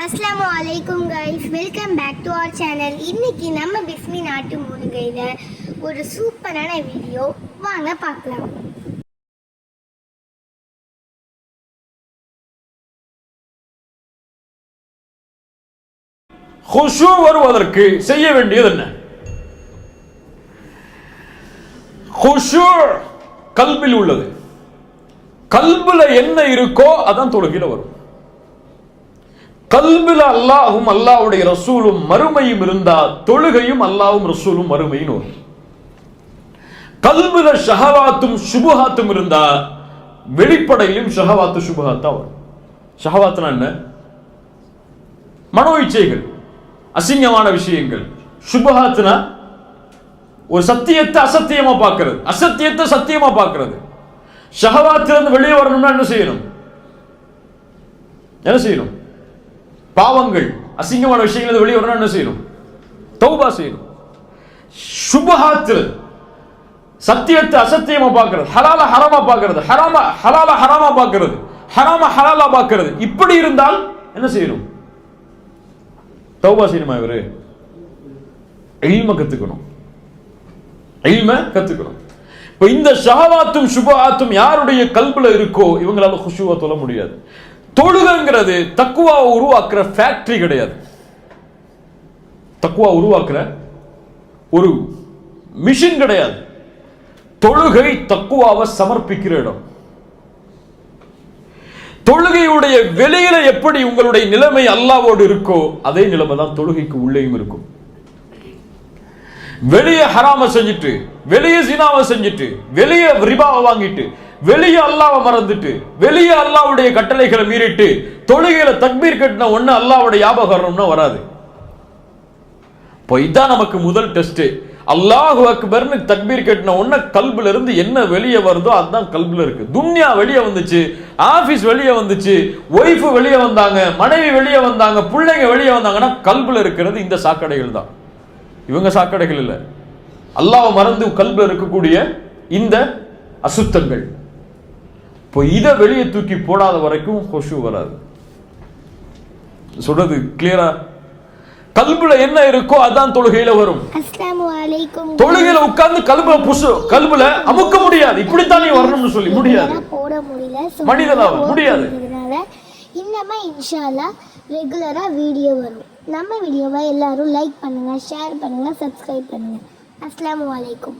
அஸ்ஸலாமு அலைக்கும் guys, welcome back to our channel. இன்னைக்கு நம்ம பிஸ்மி நாட்டு மூலிகையில் ஒரு சூப்பரான வீடியோ, வாங்க பார்க்கலாம். குஷூ வருவதற்கு செய்ய வேண்டியது என்ன? குஷூ கல்பில் உள்ளது. கல்புல என்ன இருக்கோ அதான் தொழுகையில வரும். கல்பில அல்லாஹும் அல்லாஹ்வுடைய ரசூலும் மறுமையும் இருந்தா தொழுகையும் அல்லாஹ்வும் ரசூலும் மறுமையும் வரும். கல்பில ஷஹவாத்தும் சுபஹாத்தும் இருந்தா வெளிப்படையிலும் ஷஹவாத்து சுபஹாத்தா வரும். ஷஹவாத்துனா என்ன? மனோ இச்சைகள், அசிங்கமான விஷயங்கள். சுபஹாத்துனா ஒரு சத்தியத்தை அசத்தியமா பார்க்கிறது, அசத்தியத்தை சத்தியமா பார்க்கிறது. ஷஹவாத்திலிருந்து வெளியே வரணும்னா என்ன செய்யணும்? என்ன செய்யணும்? பாவங்கள், அசிங்கமான விஷயங்கள் வெளியே வரணும், என்ன செய்யணும்? தௌபா செய்யணும். சுபஹாத்தில் சத்தியத்தை அசத்தியமா பார்க்கிறது, ஹலால ஹராமா பார்க்கிறது, ஹலால ஹராமா பார்க்கிறது, ஹராம ஹலாலா பார்க்கிறது. இப்படி இருந்தால் என்ன செய்யணும்? தௌபா செய்யணுமா? இவரு இல்ம கத்துக்கணும், இல்ம கத்துக்கணும். இப்ப இந்த ஷஹவாத்தும் சுபஹாத்தும் யாருடைய கல்புல இருக்கோ இவங்களால குஷூவா தொழ முடியாது. தொழுகைங்கிறது தக்குவா உருவாக்குற ஃபேக்டரி கிடையாது. தக்குவா உருவாக்குற ஒரு மிஷின் கிடையாது. தொழுகை தக்குவாவை சமர்ப்பிக்கிற இடம். தொழுகையுடைய வெளியில எப்படி உங்களுடைய நிலைமை அல்லாஹ்வோடு இருக்கோ அதே நிலைமை தான் தொழுகைக்கு உள்ளேயும் இருக்கும். வெளியே ஹராம செஞ்சுட்டு, வெளியே சினாவை செஞ்சுட்டு, வெளியே ரிபாவை வாங்கிட்டு, வெளியே அல்லாஹ்வை மறந்துட்டு, வெளியே அல்லாஹ்வுடைய கட்டளைகளை மீறிட்டு தொழுகையில தக்பீர் கட்டின ஒண்ணு அல்லாஹ்வுடைய ஞாபகம்னா வராது. இப்போ இதான் நமக்கு முதல் டெஸ்ட். அல்லாஹு அக்பர்னு தக்பீர் கட்டின ஒண்ணு கல்புல இருந்து என்ன வெளியே வருதோ அதுதான் கல்புல இருக்கு. துன்யா வெளியே வந்துச்சு, ஆபீஸ் வெளியே வந்துச்சு, ஒய்ஃப் வெளியே வந்தாங்க, மனைவி வெளியே வந்தாங்க, பிள்ளைங்க வெளியே வந்தாங்கன்னா கல்புல இருக்கிறது இந்த சாக்கடைகள் தான். இவங்க சாக்கடைகள் இல்ல, அல்லாஹ்வை மறந்து கல்புல இருக்கக்கூடிய இந்த அசுத்தங்கள். இப்போ இதை வெளியே தூக்கி போடாத வரைக்கும் குஷூ வராது. சொல்றது கிளியரா? கல்புல என்ன இருக்கோ அதான் தொழுகையில வரும். அஸ்ஸலாமு அலைக்கும். தொழுகையில உட்கார்ந்து கல்புல அமுக்க முடியாது. இப்படித்தான் நீ வரணும்னு சொல்லி முடியாது, போட முடியல, மனிதனால முடியாது. இன்னமா இன்ஷா அல்லாஹ் ரெகுலரா வீடியோ வரும். நம்ம வீடியோவை எல்லாரும் லைக் பண்ணுங்க, ஷேர் பண்ணுங்க, சப்ஸ்கிரைப் பண்ணுங்க. அஸ்ஸலாமு அலைக்கும்.